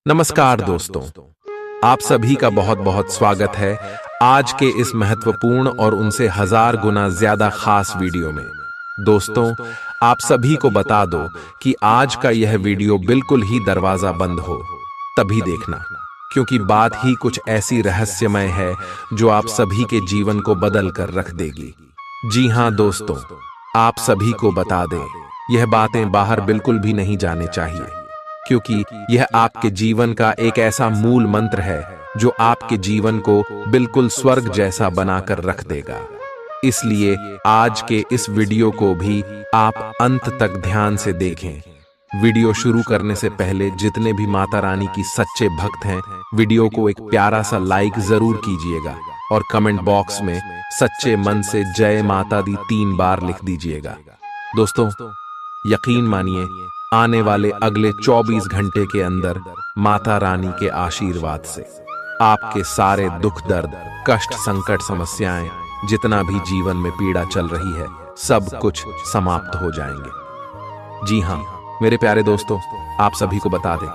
नमस्कार दोस्तों, आप सभी का बहुत बहुत स्वागत है आज के इस महत्वपूर्ण और उनसे 1000 गुना ज्यादा खास वीडियो में। दोस्तों, आप सभी को बता दो कि आज का यह वीडियो बिल्कुल ही दरवाजा बंद हो तभी देखना, क्योंकि बात ही कुछ ऐसी रहस्यमय है जो आप सभी के जीवन को बदल कर रख देगी। जी हाँ दोस्तों, आप सभी को बता दें, यह बातें बाहर बिल्कुल भी नहीं जाने चाहिए, क्योंकि यह आपके जीवन का एक ऐसा मूल मंत्र है जो आपके जीवन को बिल्कुल स्वर्ग जैसा बनाकर रख देगा। इसलिए आज के इस वीडियो को भी आप अंत तक ध्यान से देखें। वीडियो शुरू करने से पहले जितने भी माता रानी की सच्चे भक्त हैं, वीडियो को एक प्यारा सा लाइक जरूर कीजिएगा और कमेंट बॉक्स में सच्चे मन से जय माता दी 3 बार लिख दीजिएगा। दोस्तों, यकीन मानिए, आने वाले अगले 24 घंटे के अंदर माता रानी के आशीर्वाद से आपके सारे दुख दर्द, कष्ट, संकट, समस्याएं, जितना भी जीवन में पीड़ा चल रही है, सब कुछ समाप्त हो जाएंगे। जी हाँ मेरे प्यारे दोस्तों, आप सभी को बता दें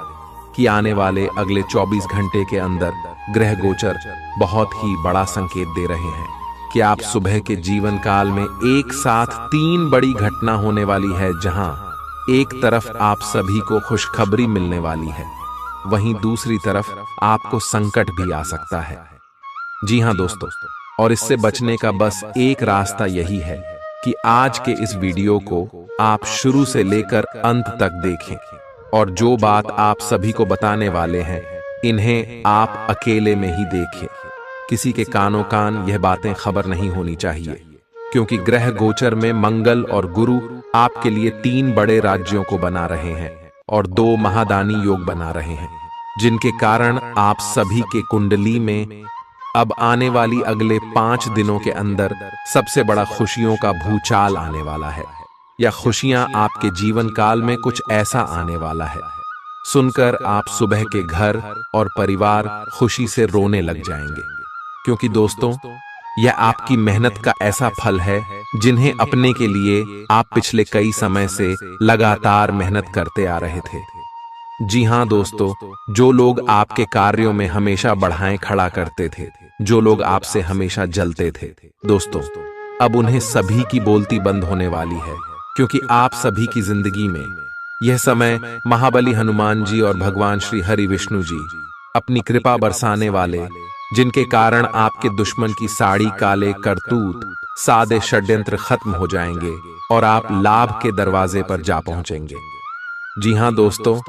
कि आने वाले अगले 24 घंटे के अंदर ग्रह गोचर बहुत ही बड़ा संकेत दे रहे हैं कि आप सुबह के जीवन काल में एक साथ 3 बड़ी घटना होने वाली है। जहां एक तरफ आप सभी को खुशखबरी मिलने वाली है, वहीं दूसरी तरफ आपको संकट भी आ सकता है। जी हाँ दोस्तों, और इससे बचने का बस एक रास्ता यही है कि आज के इस वीडियो को आप शुरू से लेकर अंत तक देखें, और जो बात आप सभी को बताने वाले हैं, इन्हें आप अकेले में ही देखें। किसी के कानों कान यह बातें खबर नहीं होनी चाहिए, क्योंकि ग्रह गोचर में मंगल और गुरु आपके लिए 3 बड़े राज्यों को बना रहे हैं और 2 महादानी योग बना रहे हैं, जिनके कारण आप सभी के कुंडली में अब आने वाली अगले 5 दिनों के अंदर सबसे बड़ा खुशियों का भूचाल आने वाला है, या खुशियां आपके जीवन काल में कुछ ऐसा आने वाला है सुनकर आप सुबह के घर और परिवार खुशी से रोने लग जाएंगे। क्योंकि दोस्तों, यह आपकी मेहनत का ऐसा फल है जिन्हें अपने के लिए आप पिछले कई समय से लगातार मेहनत करते आ रहे थे। जी हाँ दोस्तों, जो लोग आपके कार्यों में हमेशा बढ़ाएं खड़ा करते थे, जो लोग आपसे हमेशा जलते थे, दोस्तों अब उन्हें सभी की बोलती बंद होने वाली है, क्योंकि आप सभी की जिंदगी में यह समय महाबली हनुमान जी और भगवान श्री हरि विष्णु जी अपनी कृपा बरसाने वाले, जिनके कारण आपके दुश्मन की साड़ी, काले करतूत, सादे षड्यंत्र खत्म हो जाएंगे और आप लाभ के दरवाजे पर जा पहुंचेंगे। जी हां दोस्तों,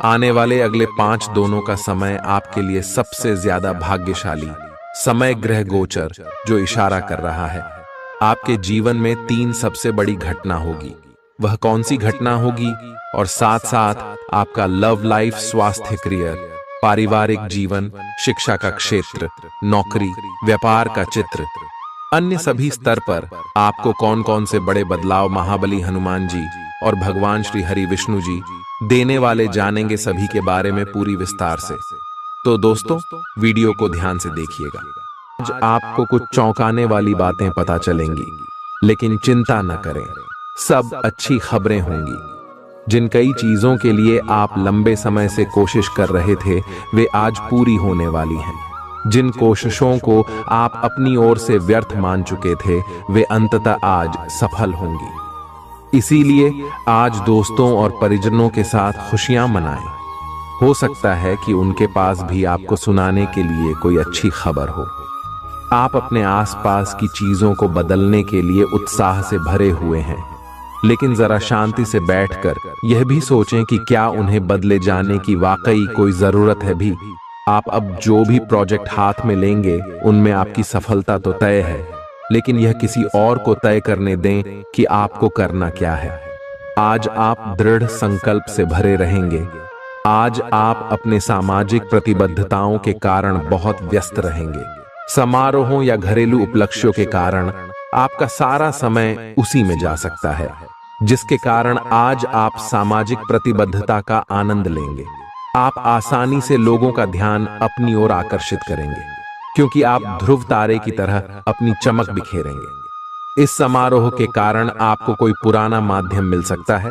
आने वाले अगले 5 दिनों का समय आपके लिए सबसे ज्यादा भाग्यशाली समय ग्रह गोचर जो इशारा कर रहा है। आपके जीवन में 3 सबसे बड़ी घटना होगी। वह कौन सी घटना होगी, और साथ साथ आपका लव लाइफ, स्वास्थ्य, करियर, पारिवारिक जीवन, शिक्षा का क्षेत्र, नौकरी, व्यापार का चित्र, अन्य सभी स्तर पर आपको कौन कौन से बड़े बदलाव महाबली हनुमान जी और भगवान श्री हरि विष्णु जी देने वाले, जानेंगे सभी के बारे में पूरी विस्तार से। तो दोस्तों, वीडियो को ध्यान से देखिएगा। आज आपको कुछ चौंकाने वाली बातें पता चलेंगी, लेकिन चिंता न करें, सब अच्छी खबरें होंगी। जिन कई चीजों के लिए आप लंबे समय से कोशिश कर रहे थे, वे आज पूरी होने वाली हैं। जिन कोशिशों को आप अपनी ओर से व्यर्थ मान चुके थे, वे अंततः आज सफल होंगी। इसीलिए आज दोस्तों और परिजनों के साथ खुशियां मनाएं। हो सकता है कि उनके पास भी आपको सुनाने के लिए कोई अच्छी खबर हो। आप अपने आसपास की चीजों को बदलने के लिए उत्साह से भरे हुए हैं, लेकिन जरा शांति से बैठकर यह भी सोचें कि क्या उन्हें बदले जाने की वाकई कोई जरूरत है भी। आप अब जो भी प्रोजेक्ट हाथ में लेंगे, उनमें आपकी सफलता तो तय है, लेकिन यह किसी और को तय करने दें कि आपको करना क्या है। आज आप दृढ़ संकल्प से भरे रहेंगे। आज आप अपने सामाजिक प्रतिबद्धताओं के कारण बहुत व्यस्त रहेंगे। समारोहों या घरेलू उपलक्ष्यों के कारण आपका सारा समय उसी में जा सकता है, जिसके कारण आज आप सामाजिक प्रतिबद्धता का आनंद लेंगे। आप आसानी से लोगों का ध्यान अपनी ओर आकर्षित करेंगे, क्योंकि आप ध्रुव तारे की तरह अपनी चमक बिखेरेंगे। इस समारोह के कारण आपको कोई पुराना माध्यम मिल सकता है,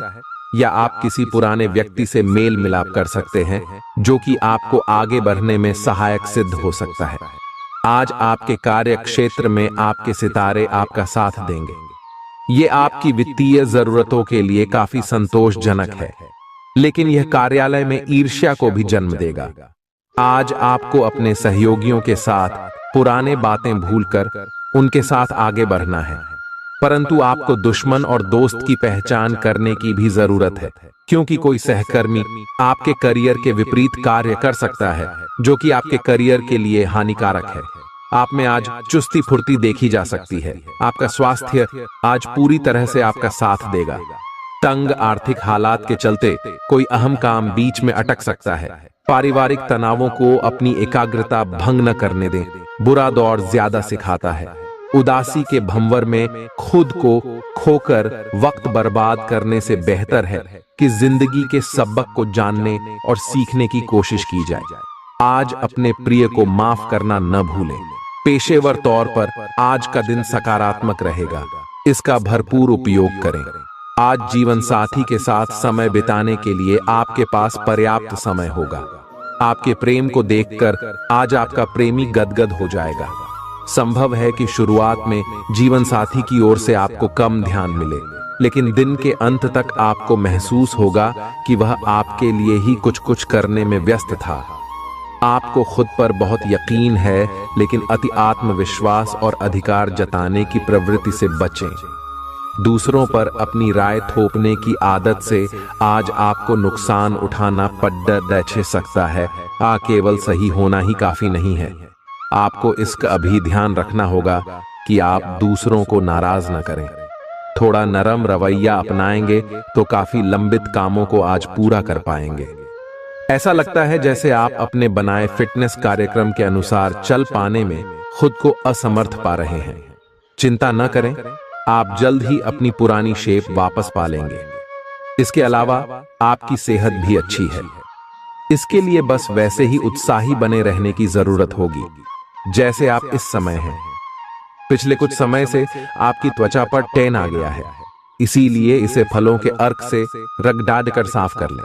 या आप किसी पुराने व्यक्ति से मेल मिलाप कर सकते हैं जो कि आपको आगे बढ़ने में सहायक सिद्ध हो सकता है। आज आपके कार्य क्षेत्र में आपके सितारे आपका साथ देंगे। ये आपकी वित्तीय जरूरतों के लिए काफी संतोषजनक है, लेकिन यह कार्यालय में ईर्ष्या को भी जन्म देगा। आज आपको अपने सहयोगियों के साथ पुराने बातें भूलकर उनके साथ आगे बढ़ना है, परंतु आपको दुश्मन और दोस्त की पहचान करने की भी जरूरत है, क्योंकि कोई सहकर्मी आपके करियर के विपरीत कार्य कर सकता है जो कि आपके करियर के लिए हानिकारक है। आप में आज चुस्ती फुर्ती देखी जा सकती है। आपका स्वास्थ्य आज पूरी तरह से आपका साथ देगा। तंग आर्थिक हालात के चलते कोई अहम काम बीच में अटक सकता है। पारिवारिक तनावों को अपनी एकाग्रता भंग न करने दें। बुरा दौर ज्यादा सिखाता है। उदासी के भंवर में खुद को खोकर वक्त बर्बाद करने से बेहतर है कि जिंदगी के सबक को जानने और सीखने की कोशिश की जाए। आज अपने प्रिय को माफ करना न भूलें। पेशेवर तौर पर आज का दिन सकारात्मक रहेगा, इसका भरपूर उपयोग करें। आज जीवन साथी के साथ समय बिताने के लिए आपके पास पर्याप्त समय होगा। आपके प्रेम को देखकर आज आपका प्रेमी गदगद हो जाएगा। संभव है कि शुरुआत में जीवन साथी की ओर से आपको कम ध्यान मिले, लेकिन दिन के अंत तक आपको महसूस होगा कि वह आपके लिए ही कुछ करने में व्यस्त था। आपको खुद पर बहुत यकीन है, लेकिन अति आत्मविश्वास और अधिकार जताने की प्रवृत्ति से बचें। दूसरों पर अपनी राय थोपने की आदत से आज आपको नुकसान उठाना पड़ सकता है। केवल सही होना ही काफी नहीं है। आपको इसका अभी ध्यान रखना होगा कि आप दूसरों को नाराज न करें। थोड़ा नरम रवैया अपनाएंगे तो काफी लंबित कामों को आज पूरा कर पाएंगे। ऐसा लगता है जैसे आप अपने बनाए फिटनेस कार्यक्रम के अनुसार चल पाने में खुद को असमर्थ पा रहे हैं। चिंता न करें, आप जल्द ही अपनी पुरानी शेप वापस पा लेंगे। इसके अलावा आपकी सेहत भी अच्छी है। इसके लिए बस वैसे ही उत्साही बने रहने की जरूरत होगी जैसे आप इस समय हैं। पिछले कुछ समय से आपकी त्वचा पर टैन आ गया है, इसीलिए इसे फलों के अर्क से रगड़ कर साफ कर लें।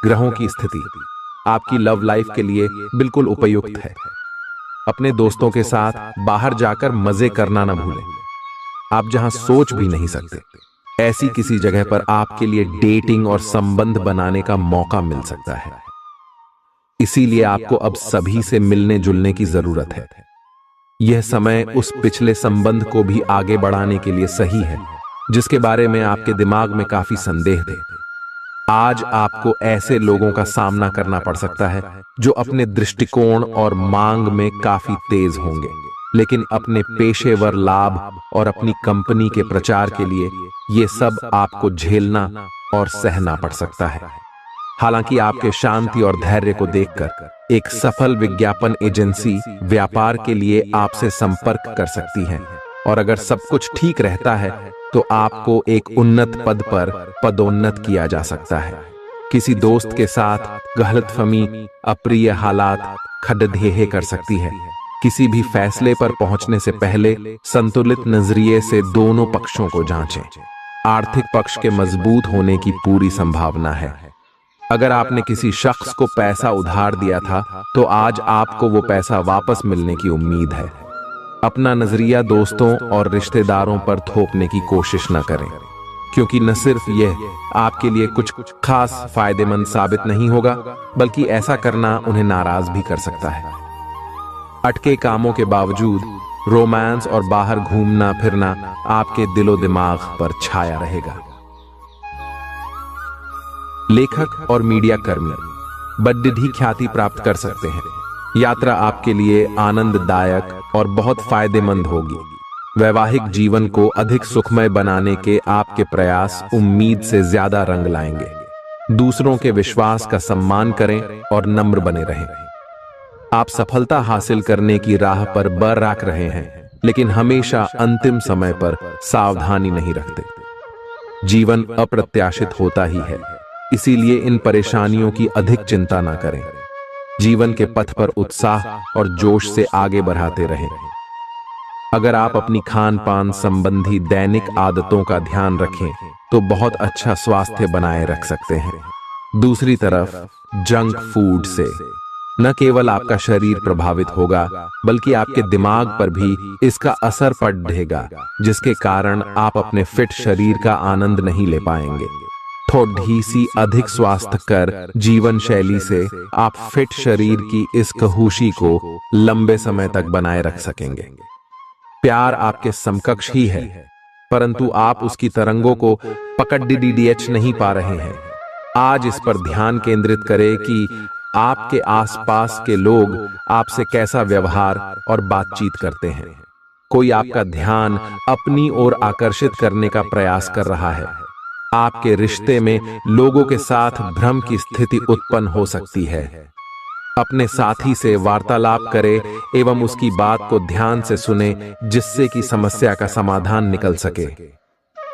ग्रहों की स्थिति आपकी लव लाइफ के लिए बिल्कुल उपयुक्त है। अपने दोस्तों के साथ बाहर जाकर मजे करना न भूलें। आप जहां सोच भी नहीं सकते, ऐसी किसी जगह पर आपके लिए डेटिंग और संबंध बनाने का मौका मिल सकता है। इसीलिए आपको अब सभी से मिलने जुलने की जरूरत है। यह समय उस पिछले संबंध को भी आगे बढ़ाने के लिए सही है जिसके बारे में आपके दिमाग में काफी संदेह थे। आज आपको ऐसे लोगों का सामना करना पड़ सकता है जो अपने दृष्टिकोण और मांग में काफी तेज होंगे, लेकिन अपने पेशेवर लाभ और अपनी कंपनी के प्रचार के लिए ये सब आपको झेलना और सहना पड़ सकता है। हालांकि आपके शांति और धैर्य को देखकर एक सफल विज्ञापन एजेंसी व्यापार के लिए आपसे संपर्क कर सकती है, और अगर सब कुछ ठीक रहता है तो आपको एक उन्नत पद पर पदोन्नत किया जा सकता है। किसी दोस्त के साथ गलतफहमी अप्रिय हालात खड़ेढे कर सकती है। किसी भी फैसले पर पहुंचने से पहले संतुलित नजरिए से दोनों पक्षों को जांचें। आर्थिक पक्ष के मजबूत होने की पूरी संभावना है। अगर आपने किसी शख्स को पैसा उधार दिया था तो आज आपको वो पैसा वापस मिलने की उम्मीद है। अपना नजरिया दोस्तों और रिश्तेदारों पर थोपने की कोशिश न करें, क्योंकि न सिर्फ यह आपके लिए कुछ खास फायदेमंद साबित नहीं होगा, बल्कि ऐसा करना उन्हें नाराज भी कर सकता है। अटके कामों के बावजूद रोमांस और बाहर घूमना फिरना आपके दिलो दिमाग पर छाया रहेगा। लेखक और मीडिया कर्मी बड़ी ख्याति प्राप्त कर सकते हैं। यात्रा आपके लिए आनंददायक और बहुत फायदेमंद होगी। वैवाहिक जीवन को अधिक सुखमय बनाने के आपके प्रयास उम्मीद से ज्यादा रंग लाएंगे। दूसरों के विश्वास का सम्मान करें और नम्र बने रहें। आप सफलता हासिल करने की राह पर बरकरार रहे हैं, लेकिन हमेशा अंतिम समय पर सावधानी नहीं रखते। जीवन अप्रत्याशित होता ही है, इसीलिए इन परेशानियों की अधिक चिंता ना करें। जीवन के पथ पर उत्साह और जोश से आगे बढ़ाते रहें। अगर आप अपनी खान पान संबंधी दैनिक आदतों का ध्यान रखें तो बहुत अच्छा स्वास्थ्य बनाए रख सकते हैं। दूसरी तरफ जंक फूड से न केवल आपका शरीर प्रभावित होगा, बल्कि आपके दिमाग पर भी इसका असर पड़ेगा, जिसके कारण आप अपने फिट शरीर का आनंद नहीं ले पाएंगे। थोड़ी सी अधिक स्वास्थ्यकर जीवन शैली से आप फिट शरीर की इस खुशी को लंबे समय तक बनाए रख सकेंगे। प्यार आपके समकक्ष ही है, परंतु आप उसकी तरंगों को पकड़ नहीं पा रहे हैं। आज इस पर ध्यान केंद्रित करें कि आपके आसपास के लोग आपसे कैसा व्यवहार और बातचीत करते हैं। कोई आपका ध्यान अपनी ओर आकर्षित करने का प्रयास कर रहा है। आपके रिश्ते में लोगों के साथ भ्रम की स्थिति उत्पन्न हो सकती है। अपने साथी से वार्तालाप करें एवं उसकी बात को ध्यान से सुने, जिससे कि समस्या का समाधान निकल सके।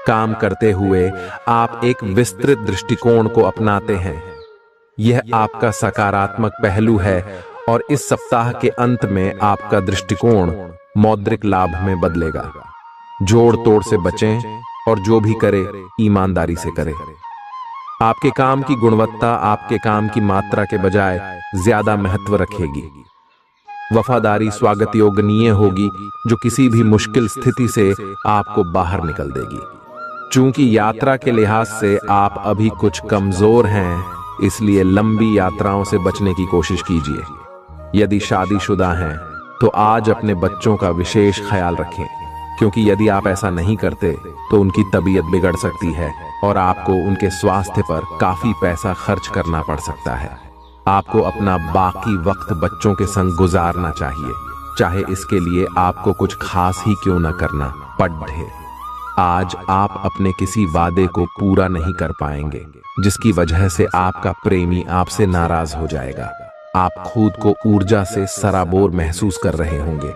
काम करते हुए आप एक विस्तृत दृष्टिकोण को अपनाते हैं। यह आपका सकारात्मक पहलू है और इस सप्ताह के अंत में आपका दृष्टिकोण मौद्रिक लाभ में बदलेगा। जोड़ तोड़ से बचें और जो भी करे ईमानदारी से करें। आपके काम की गुणवत्ता आपके काम की मात्रा के बजाय ज्यादा महत्व रखेगी। वफादारी स्वागत योग्य होगी, जो किसी भी मुश्किल स्थिति से आपको बाहर निकल देगी। चूंकि यात्रा के लिहाज से आप अभी कुछ कमजोर हैं, इसलिए लंबी यात्राओं से बचने की कोशिश कीजिए। यदि शादीशुदा हैं तो आज अपने बच्चों का विशेष ख्याल रखें, क्योंकि यदि आप ऐसा नहीं करते तो उनकी तबीयत बिगड़ सकती है और आपको उनके स्वास्थ्य पर काफी पैसा खर्च करना पड़ सकता है। आपको अपना बाकी वक्त बच्चों के संग गुजारना चाहिए, चाहे इसके लिए आपको कुछ खास ही क्यों न करना पड़े। आज आप अपने किसी वादे को पूरा नहीं कर पाएंगे, जिसकी वजह से आपका प्रेमी आपसे नाराज हो जाएगा। आप खुद को ऊर्जा से सराबोर महसूस कर रहे होंगे।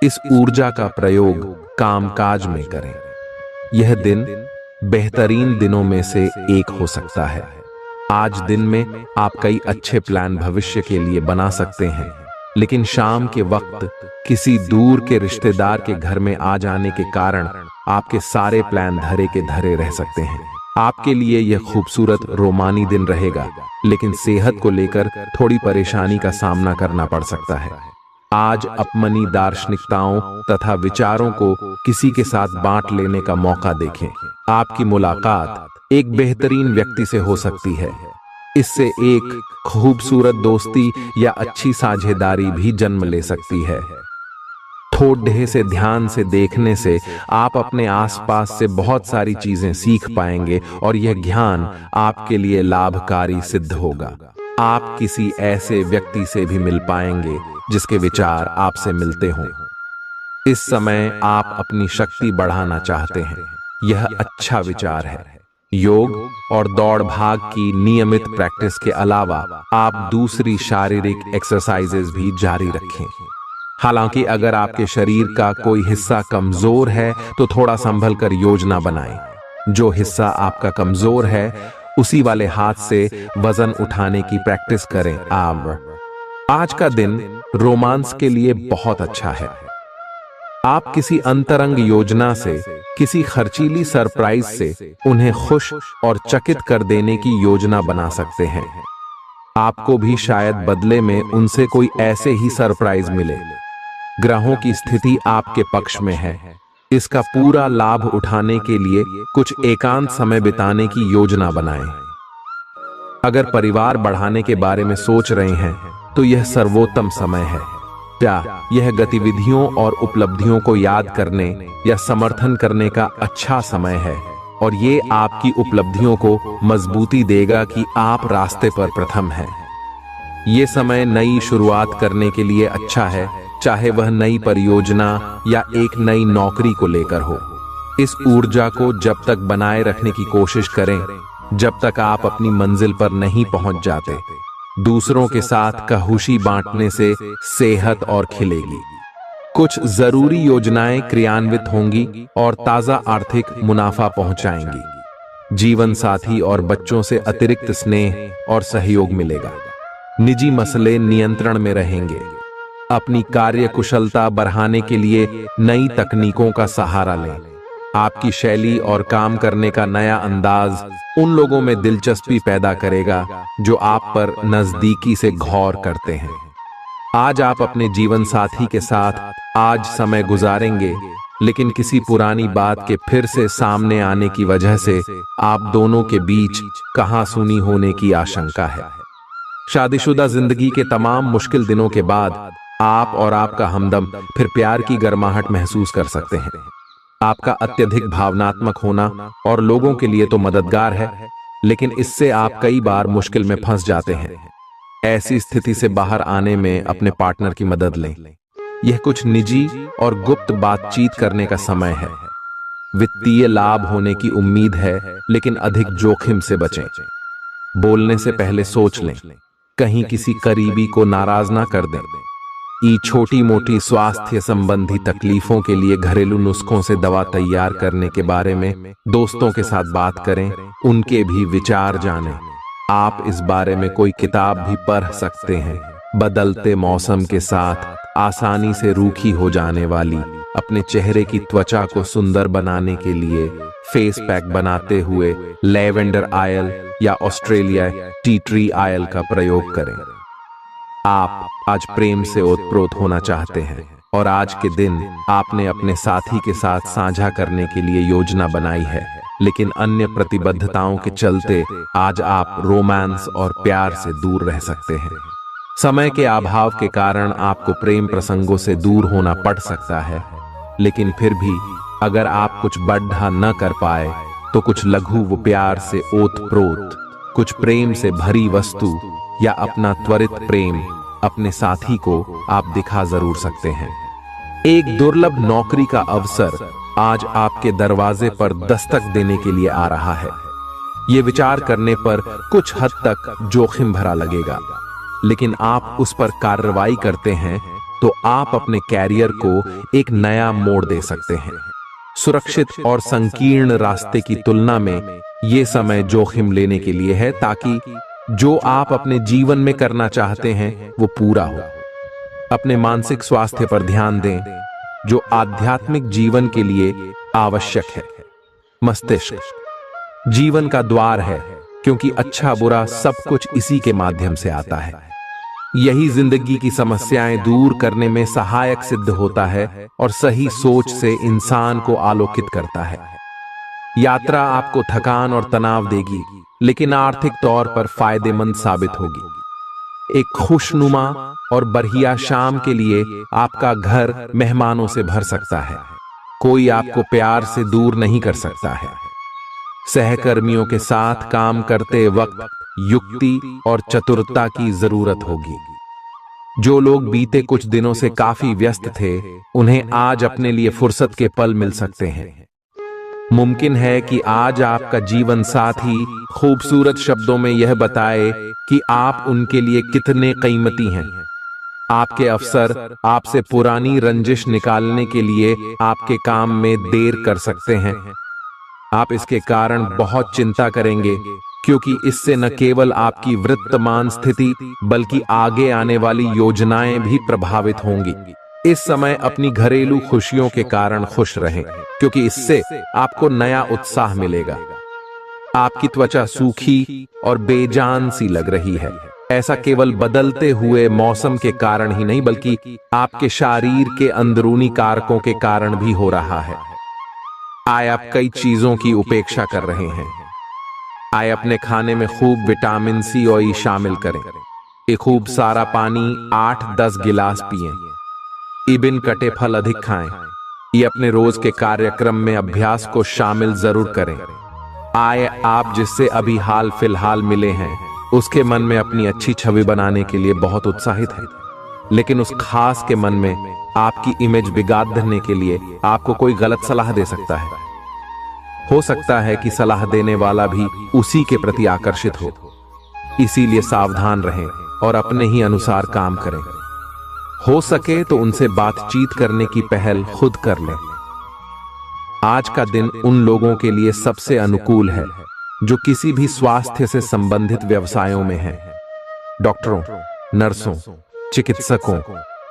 इस ऊर्जा का प्रयोग कामकाज में करें। यह दिन बेहतरीन दिनों में से एक हो सकता है। आज दिन में आप कई अच्छे प्लान भविष्य के लिए बना सकते हैं, लेकिन शाम के वक्त किसी दूर के रिश्तेदार के घर में आ जाने के कारण आपके सारे प्लान धरे के धरे रह सकते हैं। आपके लिए यह खूबसूरत रोमानी दिन रहेगा, लेकिन सेहत को लेकर थोड़ी परेशानी का सामना करना पड़ सकता है। आज अपनी दार्शनिकताओं तथा विचारों को किसी के साथ बांट लेने का मौका देखें। आपकी मुलाकात एक बेहतरीन व्यक्ति से हो सकती है। इससे एक खूबसूरत दोस्ती या अच्छी साझेदारी भी जन्म ले सकती है। थोड़े से ध्यान से देखने से आप अपने आसपास से बहुत सारी चीजें सीख पाएंगे और यह ज्ञान आपके लिए लाभकारी सिद्ध होगा। आप किसी ऐसे व्यक्ति से भी मिल पाएंगे जिसके विचार आपसे मिलते हों। इस समय आप अपनी शक्ति बढ़ाना चाहते हैं, यह अच्छा विचार है। योग और दौड़ भाग की नियमित प्रैक्टिस के अलावा आप दूसरी शारीरिक एक्सरसाइजेज भी जारी रखें। हालांकि अगर आपके शरीर का कोई हिस्सा कमजोर है तो थोड़ा संभल कर योजना बनाएं। जो हिस्सा आपका कमजोर है उसी वाले हाथ से वजन उठाने की प्रैक्टिस करें। आज का दिन रोमांस के लिए बहुत अच्छा है। आप किसी अंतरंग योजना से, किसी खर्चीली सरप्राइज से उन्हें खुश और चकित कर देने की योजना बना सकते हैं। आपको भी शायद बदले में उनसे कोई ऐसे ही सरप्राइज मिले। ग्रहों की स्थिति आपके पक्ष में है। इसका पूरा लाभ उठाने के लिए कुछ एकांत समय बिताने की योजना बनाएं। अगर परिवार बढ़ाने के बारे में सोच रहे हैं तो यह सर्वोत्तम समय है। क्या यह गतिविधियों और उपलब्धियों को याद करने या समर्थन करने का अच्छा समय है, और ये आपकी उपलब्धियों को मजबूती देगा कि आप रास्ते पर प्रथम हैं। ये समय नई शुरुआत करने के लिए अच्छा है, चाहे वह नई परियोजना या एक नई नौकरी को लेकर हो। इस ऊर्जा को जब तक बनाए रखने की कोशिश करें जब तक आप अपनी मंजिल पर नहीं पहुंच जाते। दूसरों के साथ खुशी बांटने से सेहत और खिलेगी। कुछ जरूरी योजनाएं क्रियान्वित होंगी और ताजा आर्थिक मुनाफा पहुंचाएंगी। जीवन साथी और बच्चों से अतिरिक्त स्नेह और सहयोग मिलेगा। निजी मसले नियंत्रण में रहेंगे। अपनी कार्य कुशलता बढ़ाने के लिए नई तकनीकों का सहारा लें। आपकी शैली और काम करने का नया अंदाज उन लोगों में दिलचस्पी पैदा करेगा जो आप पर नजदीकी से गौर करते हैं। आज आप अपने जीवन साथी के साथ आज समय गुजारेंगे, लेकिन किसी पुरानी बात के फिर से सामने आने की वजह से आप दोनों के बीच कहासुनी होने की आशंका है। शादीशुदा जिंदगी के तमाम मुश्किल दिनों के बाद आप और आपका हमदम फिर प्यार की गर्माहट महसूस कर सकते हैं। आपका अत्यधिक भावनात्मक होना और लोगों के लिए तो मददगार है, लेकिन इससे आप कई बार मुश्किल में फंस जाते हैं। ऐसी स्थिति से बाहर आने में अपने पार्टनर की मदद लें। यह कुछ निजी और गुप्त बातचीत करने का समय है। वित्तीय लाभ होने की उम्मीद है, लेकिन अधिक जोखिम से बचें। बोलने से पहले सोच लें, कहीं किसी करीबी को नाराज ना कर दें। छोटी मोटी स्वास्थ्य संबंधी तकलीफों के लिए घरेलू नुस्खों से दवा तैयार करने के बारे में दोस्तों के साथ बात करें, उनके भी विचार जानें। आप इस बारे में कोई किताब भी पढ़ सकते हैं। बदलते मौसम के साथ आसानी से रूखी हो जाने वाली अपने चेहरे की त्वचा को सुंदर बनाने के लिए फेस पैक बनाते हुए लैवेंडर ऑयल या ऑस्ट्रेलिया टी ट्री ऑयल का प्रयोग करें। आप आज प्रेम से ओतप्रोत होना चाहते हैं और आज के दिन आपने अपने साथी के साथ साझा करने के लिए योजना बनाई है, लेकिन अन्य प्रतिबद्धताओं के चलते आज आप रोमांस और प्यार से दूर रह सकते हैं। समय के अभाव के कारण आपको प्रेम प्रसंगों से दूर होना पड़ सकता है, लेकिन फिर भी अगर आप कुछ बड़ा न कर पाए तो कुछ लघु व प्यार से ओतप्रोत, कुछ प्रेम से भरी वस्तु या अपना त्वरित प्रेम अपने साथी को आप दिखा जरूर सकते हैं। एक दुर्लभ नौकरी का अवसर आज आपके दरवाजे पर दस्तक देने के लिए आ रहा है। ये विचार करने पर कुछ हद तक जोखिम भरा लगेगा, लेकिन आप उस पर कार्रवाई करते हैं तो आप अपने कैरियर को एक नया मोड़ दे सकते हैं। सुरक्षित और संकीर्ण रास्ते की तुलना में ये समय जोखिम लेने के लिए है, ताकि जो आप अपने जीवन में करना चाहते हैं वो पूरा हो। अपने मानसिक स्वास्थ्य पर ध्यान दें, जो आध्यात्मिक जीवन के लिए आवश्यक है। मस्तिष्क जीवन का द्वार है, क्योंकि अच्छा बुरा सब कुछ इसी के माध्यम से आता है। यही जिंदगी की समस्याएं दूर करने में सहायक सिद्ध होता है और सही सोच से इंसान को आलोकित करता है। यात्रा आपको थकान और तनाव देगी, लेकिन आर्थिक तौर पर फायदेमंद साबित होगी। एक खुशनुमा और बढ़िया शाम के लिए आपका घर मेहमानों से भर सकता है। कोई आपको प्यार से दूर नहीं कर सकता है। सहकर्मियों के साथ काम करते वक्त युक्ति और चतुरता की जरूरत होगी। जो लोग बीते कुछ दिनों से काफी व्यस्त थे, उन्हें आज अपने लिए फुर्सत के पल मिल सकते हैं। मुमकिन है कि आज आपका जीवन साथी खूबसूरत शब्दों में यह बताए कि आप उनके लिए कितने कीमती हैं। आपके अफसर आपसे पुरानी रंजिश निकालने के लिए आपके काम में देर कर सकते हैं। आप इसके कारण बहुत चिंता करेंगे, क्योंकि इससे न केवल आपकी वर्तमान स्थिति बल्कि आगे आने वाली योजनाएं भी प्रभावित होंगी। इस समय अपनी घरेलू खुशियों के कारण खुश रहें, क्योंकि इससे आपको नया उत्साह मिलेगा। आपकी त्वचा सूखी और बेजान सी लग रही है। ऐसा केवल बदलते हुए मौसम के कारण ही नहीं, बल्कि आपके शरीर के अंदरूनी कारकों के कारण भी हो रहा है। आए आप कई चीजों की उपेक्षा कर रहे हैं। आए अपने खाने में खूब विटामिन सी और ई शामिल करें। एक खूब सारा पानी 8-10 गिलास पिएं। इबिन कटे फल अधिक खाएं। ये अपने रोज के कार्यक्रम में अभ्यास को शामिल जरूर करें। आए आप जिससे अभी हाल फिलहाल मिले हैं, उसके मन में अपनी अच्छी छवि बनाने के लिए बहुत उत्साहित है, लेकिन उस खास के मन में आपकी इमेज बिगाड़ने के लिए आपको कोई गलत सलाह दे सकता है। हो सकता है कि सलाह देने वाला भी उसी के प्रति आकर्षित हो। इसीलिए सावधान रहें और अपने ही अनुसार काम करें। हो सके तो उनसे बातचीत करने की पहल खुद कर लें। आज का दिन उन लोगों के लिए सबसे अनुकूल है जो किसी भी स्वास्थ्य से संबंधित व्यवसायों में हैं। डॉक्टरों, नर्सों, चिकित्सकों,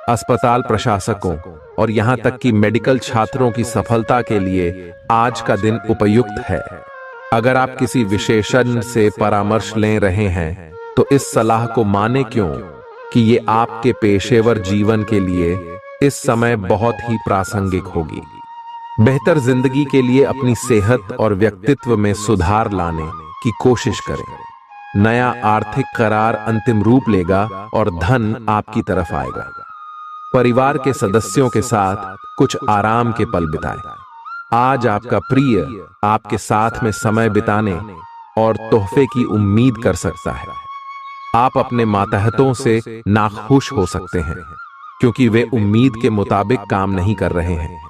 अस्पताल प्रशासकों, और यहाँ तक कि मेडिकल छात्रों की सफलता के लिए आज का दिन उपयुक्त है। अगर आप किसी विशेषज्ञ से परामर्श ले रहे हैं तो इस सलाह को माने क्यों कि ये आपके पेशेवर जीवन के लिए इस समय बहुत ही प्रासंगिक होगी। बेहतर जिंदगी के लिए अपनी सेहत और व्यक्तित्व में सुधार लाने की कोशिश करें। नया आर्थिक करार अंतिम रूप लेगा और धन आपकी तरफ आएगा। परिवार के सदस्यों के साथ कुछ आराम के पल बिताएं। आज आपका प्रिय आपके साथ में समय बिताने और तोहफे की उम्मीद कर सकता है। आप अपने मातहतों से नाखुश हो सकते हैं क्योंकि वे उम्मीद के मुताबिक काम नहीं कर रहे हैं।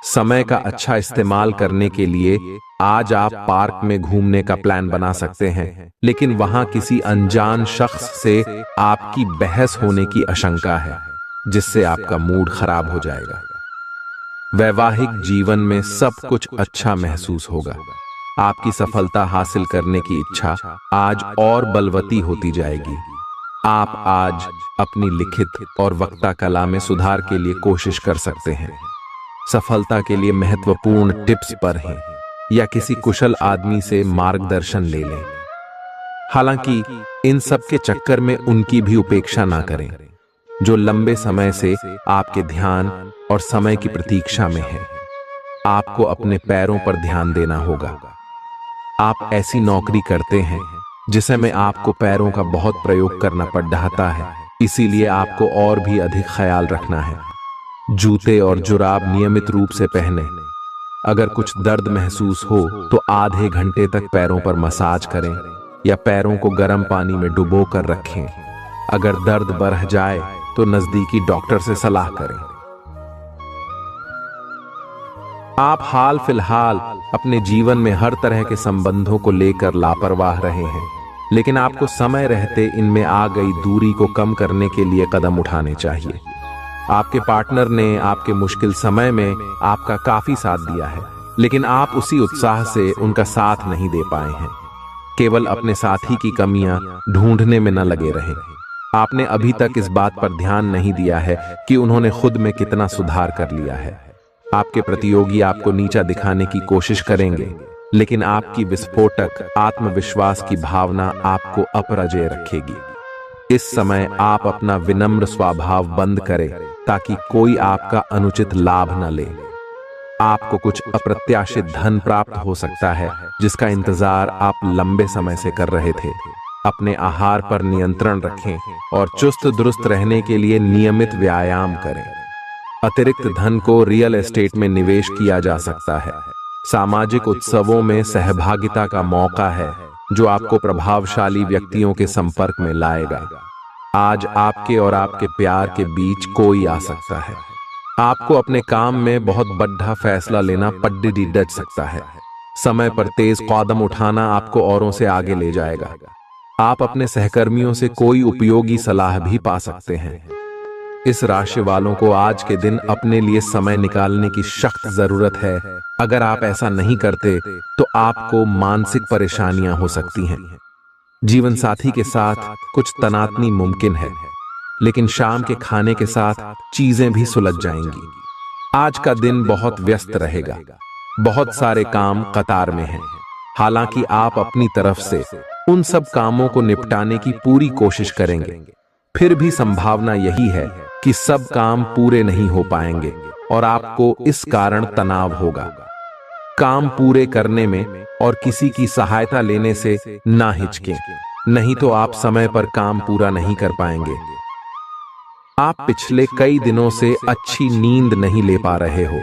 समय का अच्छा इस्तेमाल करने के लिए आज आप पार्क में घूमने का प्लान बना सकते हैं, लेकिन वहां किसी अनजान शख्स से आपकी बहस होने की आशंका है, जिससे आपका मूड खराब हो जाएगा। वैवाहिक जीवन में सब कुछ अच्छा महसूस होगा। आपकी सफलता हासिल करने की इच्छा आज और बलवती होती जाएगी। आप आज अपनी लिखित और वक्ता कला में सुधार के लिए कोशिश कर सकते हैं। सफलता के लिए महत्वपूर्ण टिप्स पर हैं या किसी कुशल आदमी से मार्गदर्शन ले लें। हालांकि इन सब के चक्कर में उनकी भी उपेक्षा ना करें जो लंबे समय से आपके ध्यान और समय की प्रतीक्षा में है। आपको अपने पैरों पर ध्यान देना होगा। आप ऐसी नौकरी करते हैं जिसमें आपको पैरों का बहुत प्रयोग करना पड़ रहा है, इसीलिए आपको और भी अधिक ख्याल रखना है। जूते और जुराब नियमित रूप से पहने। अगर कुछ दर्द महसूस हो तो आधे घंटे तक पैरों पर मसाज करें या पैरों को गर्म पानी में डुबो कर रखें। अगर दर्द बढ़ जाए तो नजदीकी डॉक्टर से सलाह करें। आप हाल फिलहाल अपने जीवन में हर तरह के संबंधों को लेकर लापरवाह रहे हैं, लेकिन आपको समय रहते इनमें आ गई दूरी को कम करने के लिए कदम उठाने चाहिए। आपके पार्टनर ने आपके मुश्किल समय में आपका काफी साथ दिया है, लेकिन आप उसी उत्साह से उनका साथ नहीं दे पाए हैं। केवल अपने साथी की कमियां ढूंढने में न लगे रहें। आपने अभी तक इस बात पर ध्यान नहीं दिया है कि उन्होंने खुद में कितना सुधार कर लिया है। आपके प्रतियोगी आपको नीचा दिखाने की कोशिश करेंगे, लेकिन आपकी विस्फोटक आत्मविश्वास की भावना आपको अपराजेय रखेगी। इस समय आप अपना विनम्र स्वभाव बंद करें ताकि कोई आपका अनुचित लाभ न ले। आपको कुछ अप्रत्याशित धन प्राप्त हो सकता है जिसका इंतजार आप लंबे समय से कर रहे थे। अपने आहार पर नियंत्रण रखें और चुस्त दुरुस्त रहने के लिए नियमित व्यायाम करें। अतिरिक्त धन को रियल एस्टेट में निवेश किया जा सकता है। सामाजिक उत्सवों में सहभागिता का मौका है जो आपको प्रभावशाली व्यक्तियों के संपर्क में लाएगा। आज आपके और आपके प्यार के बीच कोई आ सकता है। आपको अपने काम में बहुत बड़ा फैसला लेना पड्डी डच सकता है। समय पर तेज कदम उठाना आपको औरों से आगे ले जाएगा। आप अपने सहकर्मियों से कोई उपयोगी सलाह भी पा सकते हैं। इस राशि वालों को आज के दिन अपने लिए समय निकालने की सख्त जरूरत है। अगर आप ऐसा नहीं करते तो आपको मानसिक परेशानियां हो सकती हैं। जीवन साथी के साथ कुछ तनातनी मुमकिन है, लेकिन शाम के खाने के साथ चीजें भी सुलझ जाएंगी। आज का दिन बहुत व्यस्त रहेगा। बहुत सारे काम कतार में हैं। हालांकि आप अपनी तरफ से उन सब कामों को निपटाने की पूरी कोशिश करेंगे, फिर भी संभावना यही है कि सब काम पूरे नहीं हो पाएंगे और आपको इस कारण तनाव होगा। काम पूरे करने में और किसी की सहायता लेने से ना हिचकें, नहीं तो आप समय पर काम पूरा नहीं कर पाएंगे। आप पिछले कई दिनों से अच्छी नींद नहीं ले पा रहे हो।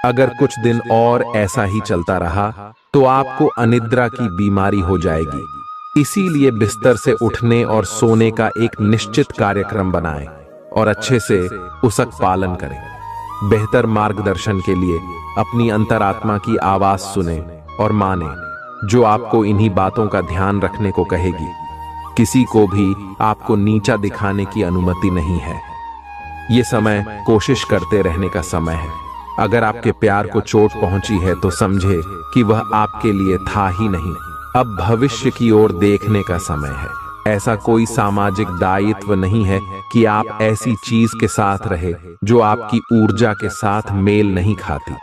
अगर कुछ दिन और ऐसा ही चलता रहा तो आपको अनिद्रा की बीमारी हो जाएगी। इसीलिए बिस्तर से उठने और सोने का एक निश्चित कार्यक्रम बनाएं और अच्छे से उसका पालन करें। बेहतर मार्गदर्शन के लिए अपनी अंतरात्मा की आवाज सुने और माने, जो आपको इन्हीं बातों का ध्यान रखने को कहेगी। किसी को भी आपको नीचा दिखाने की अनुमति नहीं है। ये समय कोशिश करते रहने का समय है। अगर आपके प्यार को चोट पहुंची है तो समझे कि वह आपके लिए था ही नहीं। अब भविष्य की ओर देखने का समय है। ऐसा कोई सामाजिक दायित्व नहीं है कि आप ऐसी चीज के साथ रहे जो आपकी ऊर्जा के साथ मेल नहीं खाती।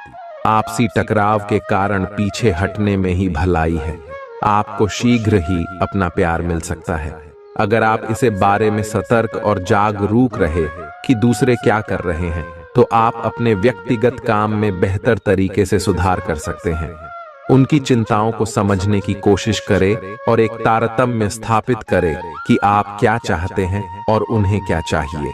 आपसी टकराव के कारण पीछे हटने में ही भलाई है। आपको शीघ्र ही अपना प्यार मिल सकता है अगर आप इसे बारे में सतर्क और जागरूक रहे कि दूसरे क्या कर रहे हैं, तो आप अपने व्यक्तिगत काम में बेहतर तरीके से सुधार कर सकते हैं। उनकी चिंताओं को समझने की कोशिश करें और एक तारतम्य स्थापित करें कि आप क्या चाहते हैं और उन्हें क्या चाहिए।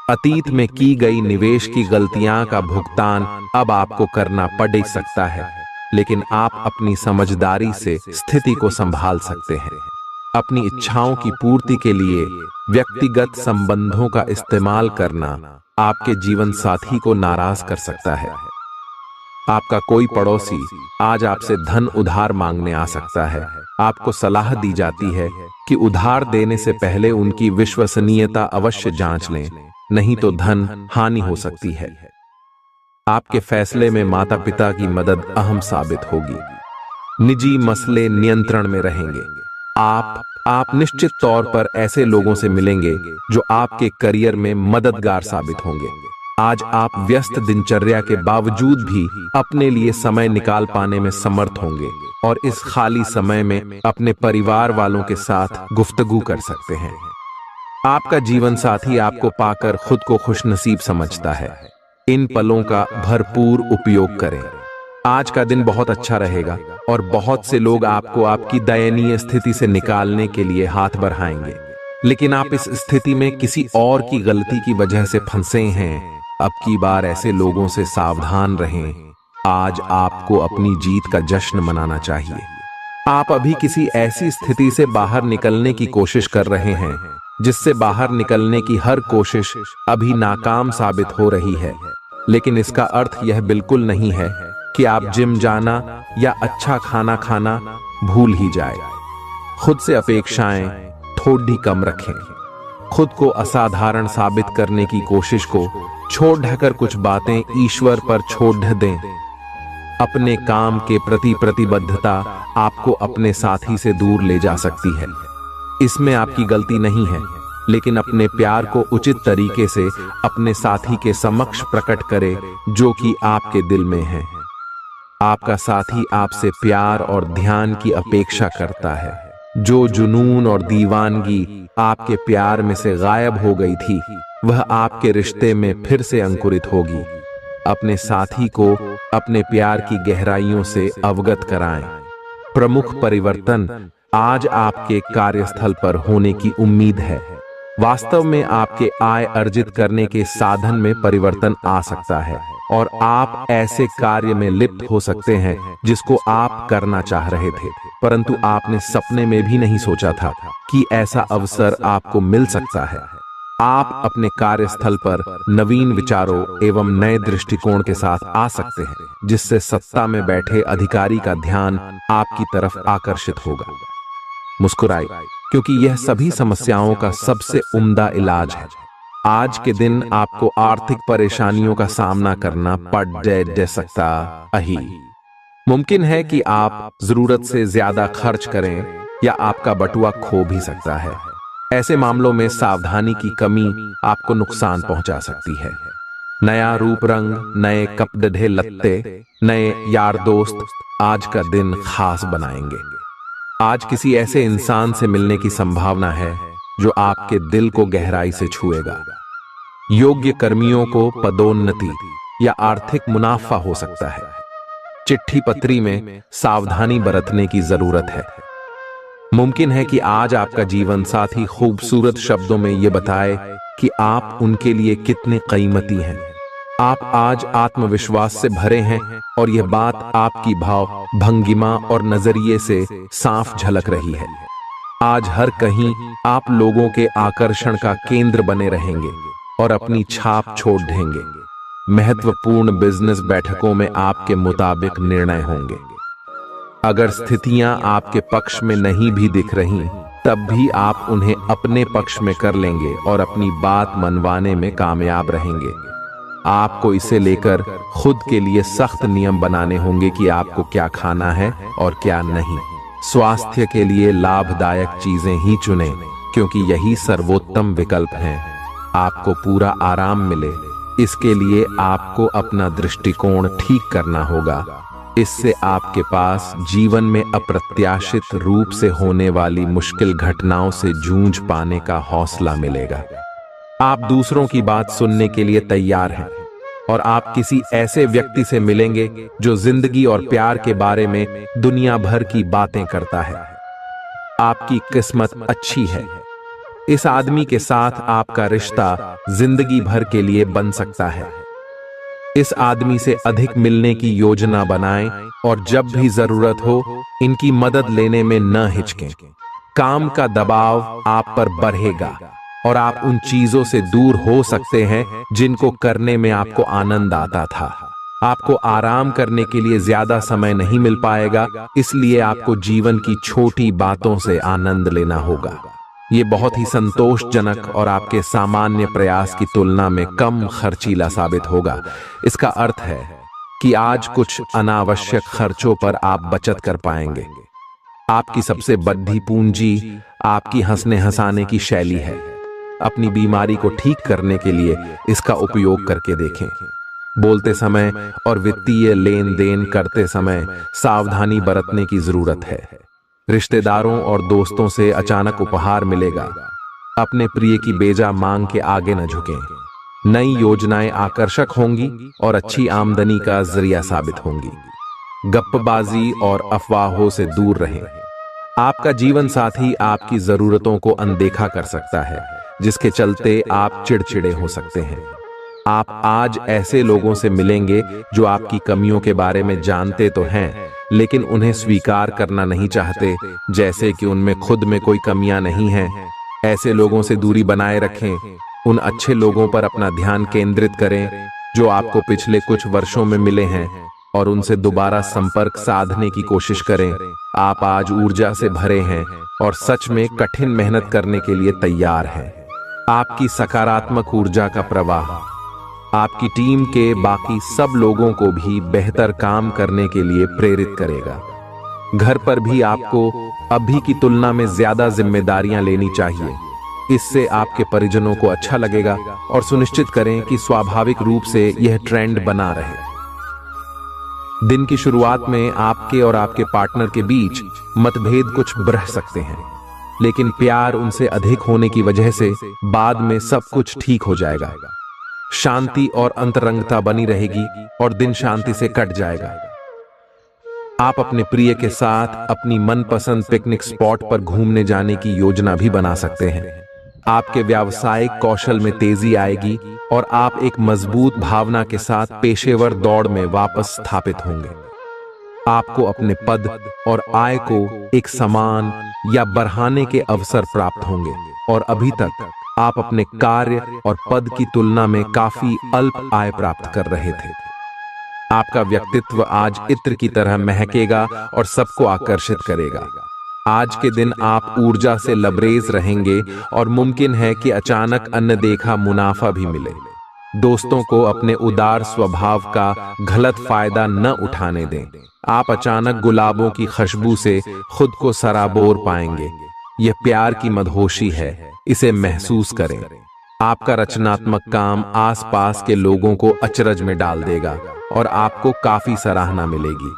अतीत में की गई निवेश की गलतियां का भुगतान अब आपको करना पड़ सकता है, लेकिन आप अपनी समझदारी से स्थिति को संभाल सकते हैं। अपनी इच्छाओं की पूर्ति के लिए व्यक्तिगत संबंधों का इस्तेमाल करना आपके जीवन साथी को नाराज कर सकता है। आपका कोई पड़ोसी आज आपसे धन उधार मांगने आ सकता है। आपको सलाह दी जाती है कि उधार देने से पहले उनकी विश्वसनीयता अवश्य जांच लें, नहीं तो धन हानि हो सकती है। आपके फैसले में माता पिता की मदद अहम साबित होगी। निजी मसले नियंत्रण में रहेंगे। आप निश्चित तौर पर ऐसे लोगों से मिलेंगे जो आपके करियर में मददगार साबित होंगे। आज आप व्यस्त दिनचर्या के बावजूद भी अपने लिए समय निकाल पाने में समर्थ होंगे और इस खाली समय में अपने परिवार वालों के साथ गुफ्तगू कर सकते हैं। आपका जीवन साथी आपको पाकर खुद को खुशनसीब समझता है। इन पलों का भरपूर उपयोग करें। आज का दिन बहुत अच्छा रहेगा और बहुत से लोग आपको आपकी दयनीय स्थिति से निकालने के लिए हाथ बढ़ाएंगे, लेकिन आप इस स्थिति में किसी और की गलती की वजह से फंसे हैं। अब की बार ऐसे लोगों से सावधान रहें। आज आपको अपनी जीत का जश्न मनाना चाहिए। आप अभी किसी ऐसी स्थिति से बाहर निकलने की कोशिश कर रहे हैं जिससे बाहर निकलने की हर कोशिश अभी नाकाम साबित हो रही है, लेकिन इसका अर्थ यह बिल्कुल नहीं है कि आप जिम जाना या अच्छा खाना खाना भूल ही जाए। खुद से अपेक्षाएं थोड़ी कम रखें। खुद को असाधारण साबित करने की कोशिश को छोड़ ढकर कुछ बातें ईश्वर पर छोड़ दें। अपने काम के प्रति प्रतिबद्धता आपको अपने साथी से दूर ले जा सकती है। इसमें आपकी गलती नहीं है, लेकिन अपने प्यार को उचित तरीके से अपने साथी के समक्ष प्रकट करें जो कि आपके दिल में है। आपका साथी आपसे प्यार और ध्यान की अपेक्षा करता है। जो जुनून और दीवानगी आपके प्यार में से गायब हो गई थी, वह आपके रिश्ते में फिर से अंकुरित होगी। अपने साथी को अपने प्यार की गहराइयों से अवगत कराएं। प्रमुख परिवर्तन आज आपके कार्यस्थल पर होने की उम्मीद है। वास्तव में आपके आय अर्जित करने के साधन में परिवर्तन आ सकता है और आप ऐसे कार्य में लिप्त हो सकते हैं जिसको आप करना चाह रहे थे, परंतु आपने सपने में भी नहीं सोचा था कि ऐसा अवसर आपको मिल सकता है। आप अपने कार्यस्थल पर नवीन विचारों एवं नए दृष्टिकोण के साथ आ सकते हैं, जिससे सत्ता में बैठे अधिकारी का ध्यान आपकी तरफ आकर्षित होगा। मुस्कुराएं, क्योंकि यह सभी समस्याओं का सबसे उम्दा इलाज है। आज के दिन आपको आर्थिक परेशानियों का सामना करना पड़ सकता है। मुमकिन है कि आप जरूरत से ज्यादा खर्च करें या आपका बटुआ खो भी सकता है। ऐसे मामलों में सावधानी की कमी आपको नुकसान पहुंचा सकती है। नया रूप रंग, नए कपड़े लत्ते, नए यार दोस्त आज का दिन खास बनाएंगे। आज किसी ऐसे इंसान से मिलने की संभावना है जो आपके दिल को गहराई से छुएगा। योग्य कर्मियों को पदोन्नति या आर्थिक मुनाफा हो सकता है। चिट्ठी पत्री में सावधानी बरतने की जरूरत है। मुमकिन है कि आज आपका जीवन साथी खूबसूरत शब्दों में यह बताए कि आप उनके लिए कितने कीमती हैं। आप आज आत्मविश्वास से भरे हैं और यह बात आपकी भाव भंगिमा और नजरिए से साफ झलक रही है। आज हर कहीं आप लोगों के आकर्षण का केंद्र बने रहेंगे और अपनी छाप छोड़ देंगे। महत्वपूर्ण बिजनेस बैठकों में आपके मुताबिक निर्णय होंगे। अगर स्थितियां आपके पक्ष में नहीं भी दिख रही, तब भी आप उन्हें अपने पक्ष में कर लेंगे और अपनी बात मनवाने में कामयाब रहेंगे। आपको इसे लेकर खुद के लिए सख्त नियम बनाने होंगे कि आपको क्या खाना है और क्या नहीं। स्वास्थ्य के लिए लाभदायक चीजें ही चुनें। क्योंकि यही सर्वोत्तम विकल्प हैं। आपको पूरा आराम मिले, इसके लिए आपको अपना दृष्टिकोण ठीक करना होगा। इससे आपके पास जीवन में अप्रत्याशित रूप से होने वाली मुश्किल घटनाओं से जूझ पाने का हौसला मिलेगा। आप दूसरों की बात सुनने के लिए तैयार हैं और आप किसी ऐसे व्यक्ति से मिलेंगे जो जिंदगी और प्यार के बारे में दुनिया भर की बातें करता है। आपकी किस्मत अच्छी है। इस आदमी के साथ आपका रिश्ता जिंदगी भर के लिए बन सकता है। इस आदमी से अधिक मिलने की योजना बनाएं और जब भी जरूरत हो इनकी मदद लेने में न हिचकें। काम का दबाव आप पर बढ़ेगा और आप उन चीजों से दूर हो सकते हैं जिनको करने में आपको आनंद आता था। आपको आराम करने के लिए ज्यादा समय नहीं मिल पाएगा, इसलिए आपको जीवन की छोटी बातों से आनंद लेना होगा। ये बहुत ही संतोषजनक और आपके सामान्य प्रयास की तुलना में कम खर्चीला साबित होगा। इसका अर्थ है कि आज कुछ अनावश्यक खर्चों पर आप बचत कर पाएंगे। आपकी सबसे बड़ी पूंजी आपकी हंसने हंसाने की शैली है। अपनी बीमारी को ठीक करने के लिए इसका उपयोग करके देखें। बोलते समय और वित्तीय लेन देन करते समय सावधानी बरतने की जरूरत है। रिश्तेदारों और दोस्तों से अचानक उपहार मिलेगा। अपने प्रिय की बेजा मांग के आगे न झुकें। नई योजनाएं आकर्षक होंगी और अच्छी आमदनी का जरिया साबित होंगी। गप्पबाजी और अफवाहों से दूर रहें। आपका जीवन साथी आपकी जरूरतों को अनदेखा कर सकता है, जिसके चलते आप चिड़चिड़े हो सकते हैं। आप आज ऐसे लोगों से मिलेंगे जो आपकी कमियों के बारे में जानते तो हैं, लेकिन उन्हें स्वीकार करना नहीं चाहते, जैसे कि उनमें खुद में कोई कमियां नहीं हैं। ऐसे लोगों से दूरी बनाए रखें। उन अच्छे लोगों पर अपना ध्यान केंद्रित करें जो आपको पिछले कुछ वर्षों में मिले हैं और उनसे दोबारा संपर्क साधने की कोशिश करें। आप आज ऊर्जा से भरे हैं और सच में कठिन मेहनत करने के लिए तैयार हैं। आपकी सकारात्मक ऊर्जा का प्रवाह आपकी टीम के बाकी सब लोगों को भी बेहतर काम करने के लिए प्रेरित करेगा। घर पर भी आपको अभी की तुलना में ज्यादा जिम्मेदारियां लेनी चाहिए। इससे आपके परिजनों को अच्छा लगेगा और सुनिश्चित करें कि स्वाभाविक रूप से यह ट्रेंड बना रहे। दिन की शुरुआत में आपके और आपके पार्टनर के बीच मतभेद कुछ बढ़ सकते हैं, लेकिन प्यार उनसे अधिक होने की वजह से बाद में सब कुछ ठीक हो जाएगा। शांति और अंतरंगता बनी रहेगी और दिन शांति से कट जाएगा। आप अपने प्रिय के साथ अपनी मनपसंद पिकनिक स्पॉट पर घूमने जाने की योजना भी बना सकते हैं। आपके व्यावसायिक कौशल में तेजी आएगी और आप एक मजबूत भावना के साथ पेशेवर दौड़ में वापस स्थापित होंगे। आपको अपने पद और आय को एक समान या बढ़ाने के अवसर प्राप्त होंगे और अभी तक आप अपने कार्य और पद की तुलना में काफी अल्प आय प्राप्त कर रहे थे। आपका व्यक्तित्व आज इत्र की तरह महकेगा और सबको आकर्षित करेगा। आज के दिन आप ऊर्जा से लबरेज रहेंगे और मुमकिन है कि अचानक अनदेखा मुनाफा भी मिले। दोस्तों को अपने उदार स्वभाव का गलत फायदा न उठाने दें। आप अचानक गुलाबों की खुशबू से खुद को सराबोर पाएंगे। यह प्यार की मदहोशी है, इसे महसूस करें। आपका रचनात्मक काम आसपास के लोगों को अचरज में डाल देगा और आपको काफी सराहना मिलेगी।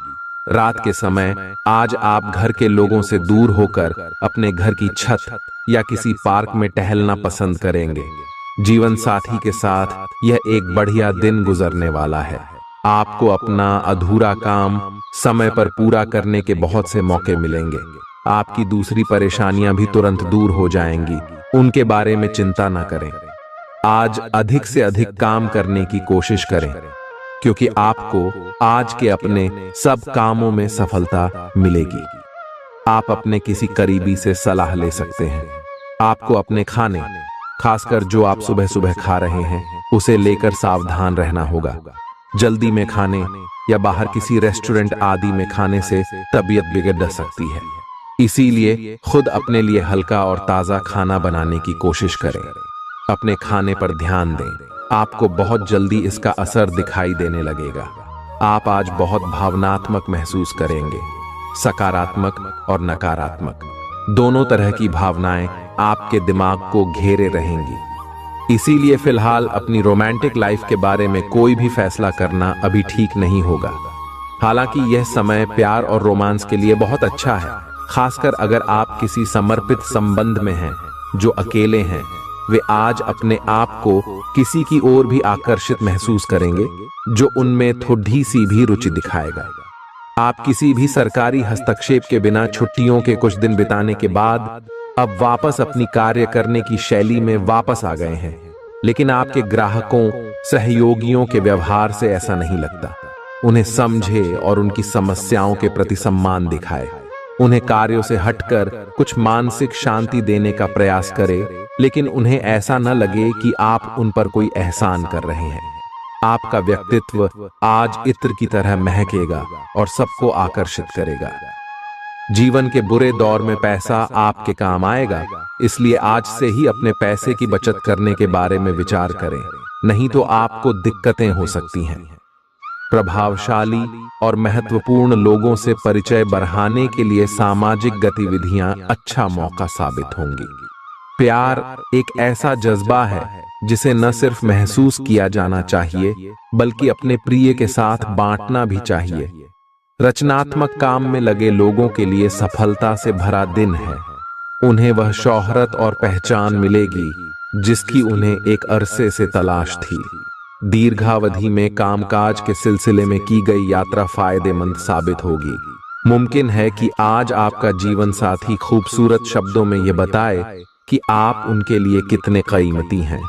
रात के समय आज आप घर के लोगों से दूर होकर अपने घर की छत या किसी पार्क में टहलना पसंद करेंगे। जीवन साथी के साथ यह एक बढ़िया दिन गुजरने वाला है। आपको अपना अधूरा काम समय पर पूरा करने के बहुत से मौके मिलेंगे। आपकी दूसरी परेशानियां भी तुरंत दूर हो जाएंगी, उनके बारे में चिंता न करें। आज अधिक से अधिक काम करने की कोशिश करें, क्योंकि आपको आज के अपने सब कामों में सफलता मिलेगी। आप अपने किसी करीबी से सलाह ले सकते हैं। आपको अपने खाने, खासकर जो आप सुबह सुबह खा रहे हैं, उसे लेकर सावधान रहना होगा। जल्दी में खाने या बाहर किसी रेस्टोरेंट आदि में खाने से तबीयत बिगड़ सकती है। इसीलिए खुद अपने लिए हल्का और ताज़ा खाना बनाने की कोशिश करें। अपने खाने पर ध्यान दें। आपको बहुत जल्दी इसका असर दिखाई देने लगेगा। आप आज बहुत भावनात्मक महसूस करेंगे, सकारात्मक और नकारात्मक। दोनों तरह की भावनाएं आपके दिमाग को घेरे रहेंगी। इसीलिए फिलहाल अपनी रोमांटिक लाइफ के बारे में कोई भी फैसला करना अभी ठीक नहीं होगा। हालांकि यह समय प्यार और रोमांस के लिए बहुत अच्छा है, खासकर अगर आप किसी समर्पित संबंध में हैं। जो अकेले हैं वे आज अपने आप को किसी की ओर भी आकर्षित महसूस करेंगे जो उनमें थोड़ी सी भी रुचि दिखाएगा। आप किसी भी सरकारी हस्तक्षेप के बिना छुट्टियों के कुछ दिन बिताने के बाद अब वापस अपनी कार्य करने की शैली में वापस आ गए हैं। लेकिन आपके ग्राहकों, सहयोगियों के व्यवहार से ऐसा नहीं लगता। उन्हें समझे और उनकी समस्याओं के प्रति सम्मान दिखाए। उन्हें कार्यों से हटकर कुछ मानसिक शांति देने का प्रयास करें, लेकिन उन्हें ऐसा न लगे कि आप उन पर कोई एहसान कर रहे हैं। आपका व्यक्तित्व आज इत्र की तरह महकेगा और सबको आकर्षित करेगा। जीवन के बुरे दौर में पैसा आपके काम आएगा, इसलिए आज से ही अपने पैसे की बचत करने के बारे में विचार करें, नहीं तो आपको दिक्कतें हो सकती हैं। प्रभावशाली और महत्वपूर्ण लोगों से परिचय बढ़ाने के लिए सामाजिक गतिविधियां अच्छा मौका साबित होंगी। प्यार एक ऐसा जज्बा है जिसे न सिर्फ महसूस किया जाना चाहिए बल्कि अपने प्रिय के साथ बांटना भी चाहिए। रचनात्मक काम में लगे लोगों के लिए सफलता से भरा दिन है। उन्हें वह शोहरत और पहचान मिलेगी जिसकी उन्हें एक अरसे से तलाश थी। दीर्घावधि में कामकाज के सिलसिले में की गई यात्रा फायदेमंद साबित होगी। मुमकिन है कि आज आपका जीवन साथी खूबसूरत शब्दों में यह बताए कि आप उनके लिए कितने कीमती हैं।